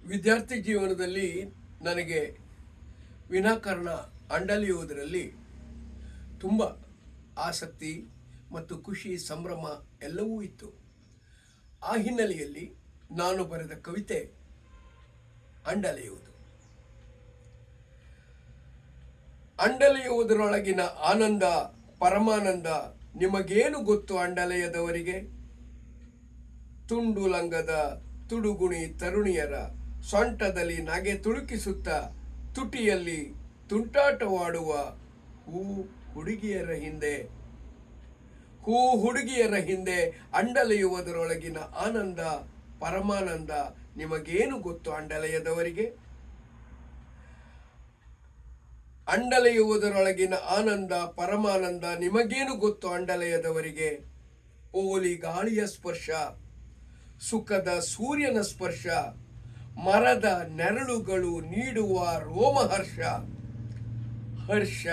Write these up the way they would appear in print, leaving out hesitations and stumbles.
ವಿದ್ಯಾರ್ಥಿ ಜೀವನದಲ್ಲಿ ನನಗೆ ವಿನಾಕಾರಣ ಅಂಡಲಿಯುವುದರಲ್ಲಿ ತುಂಬ ಆಸಕ್ತಿ ಮತ್ತು ಖುಷಿ ಸಂಭ್ರಮ ಎಲ್ಲವೂ ಇತ್ತು. ಆ ಹಿನ್ನೆಲೆಯಲ್ಲಿ ನಾನು ಬರೆದ ಕವಿತೆ ಅಂಡಲಿಯುವುದು. ಅಂಡಲಿಯುವುದರೊಳಗಿನ ಆನಂದ ಪರಮಾನಂದ ನಿಮಗೇನು ಗೊತ್ತು ಅಂಡಲೆಯದವರಿಗೆ. ತುಂಡು ಲಂಗದ ತುಡುಗುಣಿ ತರುಣಿಯರ ಸೊಂಟದಲ್ಲಿ ನಗೆ ತುಳುಕಿಸುತ್ತ ತುಟಿಯಲ್ಲಿ ತುಂಟಾಟವಾಡುವ ಹುಡುಗಿಯರ ಹಿಂದೆ ಅಂಡಲೆಯುವುದರೊಳಗಿನ ಆನಂದ ಪರಮಾನಂದ ನಿಮಗೇನು ಗೊತ್ತು ಅಂಡಲೆಯದವರಿಗೆ. ಅಂಡಲೆಯುವುದರೊಳಗಿನ ಆನಂದ ಪರಮಾನಂದ ನಿಮಗೇನು ಗೊತ್ತು ಅಂಡಲೆಯದವರಿಗೆ. ಓಲಿ ಗಾಳಿಯ ಸ್ಪರ್ಶ, ಸುಖದ ಸೂರ್ಯನ ಸ್ಪರ್ಶ, ಮರದ ನೆರಳುಗಳು ನೀಡುವ ರೋಮಹರ್ಷ, ಹರ್ಷ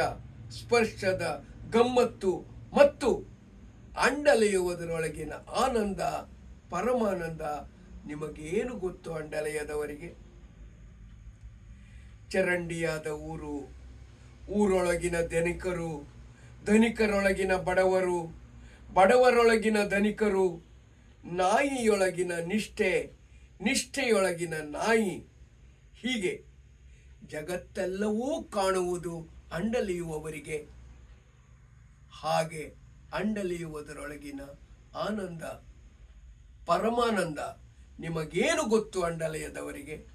ಸ್ಪರ್ಶದ ಗಮ್ಮತ್ತು ಮತ್ತು ಅಂಡಲೆಯುವುದರೊಳಗಿನ ಆನಂದ ಪರಮಾನಂದ ನಿಮಗೇನು ಗೊತ್ತು ಅಂಡಲೆಯದವರಿಗೆ. ಚರಂಡಿಯಾದ ಊರು, ಊರೊಳಗಿನ ಧನಿಕರು, ಧನಿಕರೊಳಗಿನ ಬಡವರು, ಬಡವರೊಳಗಿನ ಧನಿಕರು, ನಾಯಿಯೊಳಗಿನ ನಿಷ್ಠೆ, ನಿಷ್ಠೆಯೊಳಗಿನ ನಾಯಿ, ಹೀಗೆ ಜಗತ್ತೆಲ್ಲವೂ ಕಾಣುವುದು ಅಂಡಲಿಯುವವರಿಗೆ. ಹಾಗೆ ಅಂಡಲಿಯುವುದರೊಳಗಿನ ಆನಂದ ಪರಮಾನಂದ ನಿಮಗೇನು ಗೊತ್ತು ಅಂಡಲೆಯದವರಿಗೆ.